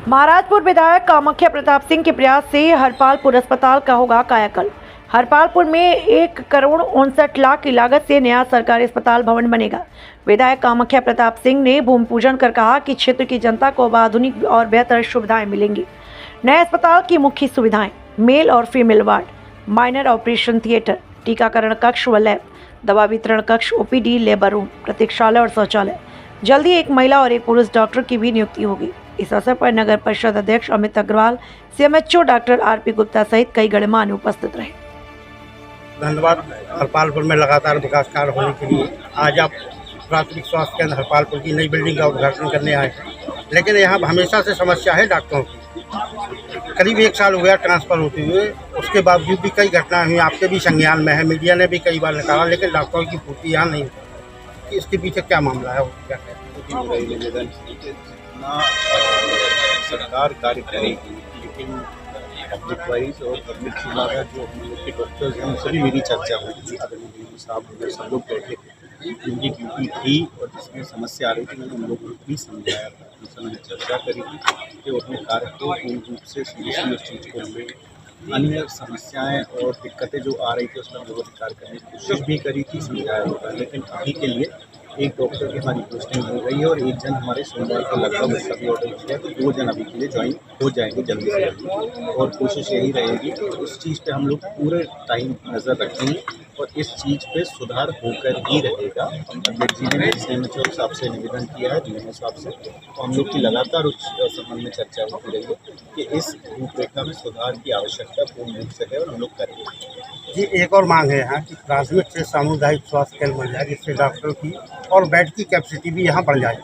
महाराजपुर विधायक कामाख्या प्रताप सिंह के प्रयास से हरपालपुर अस्पताल का होगा कायाकल्प। हरपालपुर में 1,59,00,000 की लागत से नया सरकारी अस्पताल भवन बनेगा। विधायक कामाख्या प्रताप सिंह ने भूमि पूजन कर कहा कि क्षेत्र की जनता को अब आधुनिक और बेहतर सुविधाएं मिलेंगी। नए अस्पताल की मुख्य सुविधाएं मेल और female ward, minor operation theatre, टीकाकरण कक्ष व लैब, दवा वितरण कक्ष, ओपीडी, लेबर रूम, प्रतीक्षालय और शौचालय। जल्दी एक महिला और एक पुरुष डॉक्टर की भी नियुक्ति होगी। इस अवसर पर नगर परिषद अध्यक्ष Amit Agarwal, CMHO doctor RP Gupta सहित कई गणमान्य उपस्थित रहे। धन्यवाद। हरपालपुर में लगातार विकास कार्य होने के लिए आज आप प्राथमिक स्वास्थ्य केंद्र हरपालपुर की नई बिल्डिंग का उद्घाटन करने आए हैं, लेकिन यहाँ हमेशा से समस्या है डॉक्टरों की। करीब 1 साल हो गया ट्रांसफ़र होते हुए, उसके बावजूद भी कई घटनाएं हुई, आपके भी संज्ञान में है, मीडिया ने भी कई बार निकाला, लेकिन डॉक्टरों की पूर्ति यहाँ नहीं होती। इसके पीछे क्या मामला है? क्या सरकार कार्य करेगी, लेकिन पब्लिक वाइज और पब्लिक से ज़्यादा जो हम लोग के डॉक्टर्स हैं उनसे भी मेरी चर्चा हुई थी। आदरणीय साहब सब लोग बैठे थे, उनकी ड्यूटी थी और जिसमें समस्या आ रही थी, मैंने उन लोगों को भी समझाया था, उनसे मैंने चर्चा करी थी कि वो अपने कार्य को पूर्ण रूप से सोल्यूशन इस चीज़ को ले। अन्य समस्याएं और दिक्कतें जो आ रही थी उस पर हम लोगों ने कार्य करने की कोशिश भी करी थी, समझाया होगा, लेकिन अभी के लिए एक डॉक्टर की हमारी पोस्टिंग हो गई है और एक जन हमारे सोमवार को लगभग सभी ऑर्डर किया, तो 2 जन अभी के लिए ज्वाइन हो जाएंगे जल्दी से जल्दी। और कोशिश यही रहेगी कि उस चीज़ पे हम लोग पूरे टाइम नज़र रखेंगे और इस चीज़ पे सुधार होकर ही रहेगा। अध्यक्ष जी ने सीएमएचओ साहब से निवेदन किया है, डीएमओ साहब से, तो हम लोग की लगातार उस संबंध में चर्चा होती रहेगी कि इस रूपरेखा में सुधार की आवश्यकता पूर्ण रूप से है और हम लोग करेंगे। जी, एक और मांग है यहाँ की प्राथमिक से सामुदायिक स्वास्थ्य केंद्र बन जाए, जिससे डॉक्टर की और बेड की कैपेसिटी भी यहाँ बढ़ जाए।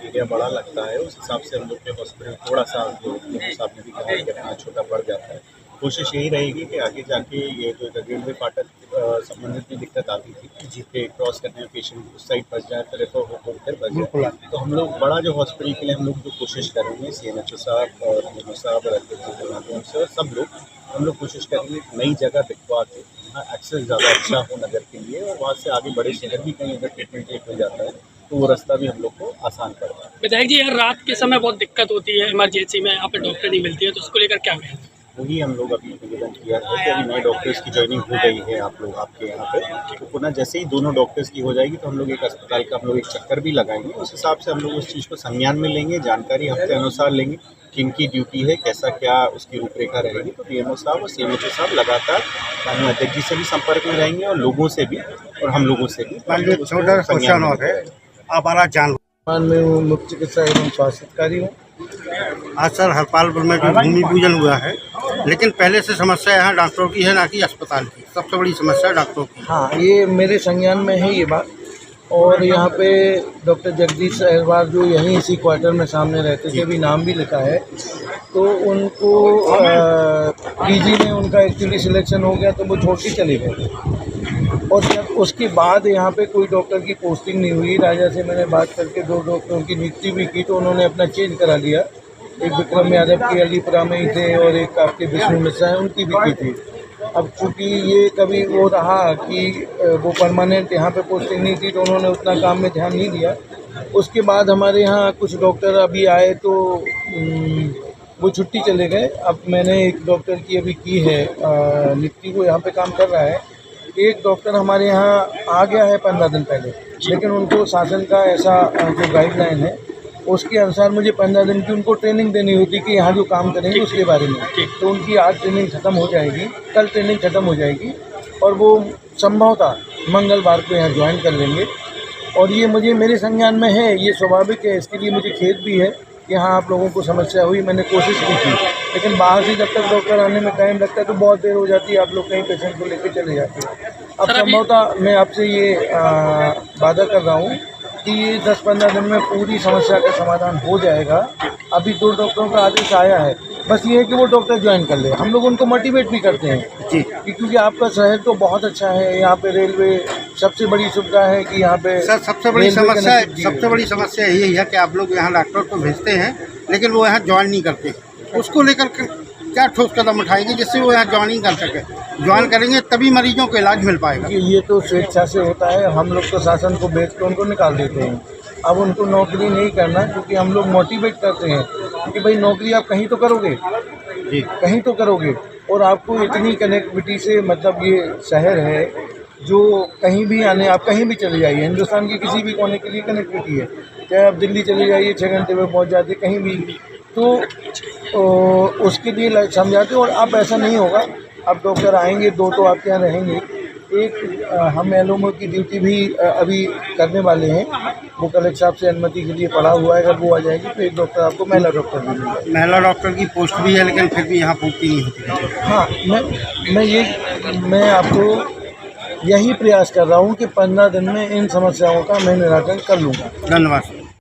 एरिया बड़ा लगता है, उस हिसाब से हम लोग के हॉस्पिटल थोड़ा सा जो साहब ने भी कहा कि अपना छोटा पड़ जाता है। कोशिश यही रहेगी कि आगे जाके ये जो रेलवे फाटक संबंधित भी दिक्कत आती थी, जिसपे क्रॉस करने में पेशेंट उस साइड बच जाए, फिर रेफर होकर उधर बच जाए, तो हम लोग बड़ा जो हॉस्पिटल के लिए हम लोग जो कोशिश करेंगे, सीएमएचओ साहब और डीएमओ साहब और अध्यक्ष से सब लोग हम लोग कोशिश करेंगे नई जगह दिखवा के वहाँ एक्सेस ज़्यादा अच्छा हो नगर के लिए, और वहाँ से आगे बड़े शहर भी कहीं अगर ट्रीटमेंट एक हो जाता है तो वो रास्ता भी हम लोग को आसान पड़ता है। विधायक जी, यार रात के समय बहुत दिक्कत होती है, इमरजेंसी में यहाँ पे डॉक्टर नहीं मिलती है, तो उसको लेकर क्या कहें? वही हम लोग अभी निवेदन किया है कि अभी नए डॉक्टर्स की ज्वाइनिंग हो गई है आप लोग आपके यहाँ पे, तो पुनः जैसे ही दोनों डॉक्टर्स की हो जाएगी तो हम लोग एक अस्पताल का हम लोग एक चक्कर भी लगाएंगे। उस हिसाब से हम लोग उस चीज़ को संज्ञान में लेंगे, जानकारी हफ्ते अनुसार लेंगे, किनकी ड्यूटी है, कैसा क्या उसकी रूपरेखा रहेगी। तो डीएमओ साहब और सीएमएचओ साहब लगातार माननीय अध्यक्ष जी से भी संपर्क में रहेंगे और लोगों से भी और हम लोगों से भी। छोटा क्वेश्चन और है, हमारा जान मैं मुख्य चिकित्सा एवं स्वास्थ्य अधिकारी हूँ। आज सर हरपालपुर में जो भूमि पूजन हुआ है, लेकिन पहले से समस्या यहाँ डॉक्टरों की है, ना कि अस्पताल की। सबसे बड़ी समस्या डॉक्टरों की। हाँ, ये मेरे संज्ञान में है ये बात। और यहाँ पे डॉक्टर जगदीश अहरवाल जो यहीं इसी क्वार्टर में सामने रहते थे, अभी नाम भी लिखा है, तो उनको पीजी में उनका एक्चुअली सिलेक्शन हो गया तो वो छोड़ के चले गए। और जब उसके बाद यहाँ पे कोई डॉक्टर की पोस्टिंग नहीं हुई, राजा से मैंने बात करके 2 डॉक्टरों की नियुक्ति भी की, तो उन्होंने अपना चेंज करा लिया। एक विक्रम यादव के अलीपुरा में ही थे और एक आपके विष्णु मिश्रा हैं, उनकी भी की थी। अब चूँकि ये कभी वो रहा कि वो परमानेंट यहाँ पे पोस्टिंग नहीं थी, तो उन्होंने उतना काम में ध्यान नहीं दिया। उसके बाद हमारे यहाँ कुछ डॉक्टर अभी आए तो वो छुट्टी चले गए। अब मैंने एक डॉक्टर की अभी की है नियुक्ति, को यहाँ पे काम कर रहा है। एक डॉक्टर हमारे यहाँ आ गया है 15 दिन पहले, लेकिन उनको शासन का ऐसा जो गाइडलाइन है उसके अनुसार मुझे 15 दिन की उनको ट्रेनिंग देनी होती कि यहाँ जो काम करेंगे उसके बारे में। तो उनकी आज ट्रेनिंग ख़त्म हो जाएगी, कल ट्रेनिंग ख़त्म हो जाएगी और वो संभवतः मंगलवार को यहाँ ज्वाइन कर लेंगे। और ये मुझे मेरे संज्ञान में है, ये स्वाभाविक है, इसके लिए मुझे खेद भी है कि हाँ आप लोगों को समस्या हुई। मैंने कोशिश भी की, लेकिन बाहर से जब तक डॉक्टर आने में टाइम लगता है तो बहुत देर हो जाती है, आप लोग कहीं पेशेंट को लेकर चले जाते हैं। अब संभवतः मैं आपसे ये वादा कर रहा हूँ कि ये 10-15 दिन में पूरी समस्या का समाधान हो जाएगा। अभी 2 डॉक्टरों का आदेश आया है, बस ये है कि वो डॉक्टर ज्वाइन कर ले। हम लोग उनको मोटिवेट भी करते हैं जी, क्योंकि आपका शहर तो बहुत अच्छा है, यहाँ पे रेलवे सबसे बड़ी सुविधा है कि यहाँ पे सर सबसे बड़ी समस्या यही है कि आप लोग यहाँ डॉक्टर को भेजते हैं, लेकिन वो यहाँ ज्वाइन नहीं करते। उसको लेकर क्या ठोस कदम उठाएंगे जिससे वो यहाँ ज्वाइनिंग कर सके? ज्वाइन करेंगे तभी मरीजों को इलाज मिल पाएगा। ये तो स्वेच्छा से होता है, हम लोग तो शासन को बेच के उनको निकाल देते हैं। अब उनको नौकरी नहीं करना, क्योंकि हम लोग मोटिवेट करते हैं कि भाई नौकरी आप कहीं तो करोगे, जी कहीं तो करोगे, और आपको इतनी कनेक्टिविटी से, मतलब ये शहर है जो कहीं भी आने, आप कहीं भी चले जाइए, हिंदुस्तान के किसी भी कोने के लिए कनेक्टिविटी है। चाहे आप दिल्ली चले जाइए 6 घंटे में पहुंच जाते, कहीं भी, तो उसके लिए समझाते। और अब ऐसा नहीं होगा, अब डॉक्टर आएंगे, 2 तो आपके यहाँ रहेंगे। एक हम एलओमओ की ड्यूटी भी अभी करने वाले हैं, वो कलेक्टर साहब से अनुमति के लिए पड़ा हुआ है। अगर वो आ जाएगी तो एक डॉक्टर आपको महिला डॉक्टर भी मिलेगा। महिला डॉक्टर की पोस्ट भी है, लेकिन फिर भी यहाँ पूर्ति नहीं होती। हाँ, मैं आपको यही प्रयास कर रहा हूँ कि 15 दिन में इन समस्याओं का मैं निराकरण कर लूँगा। धन्यवाद।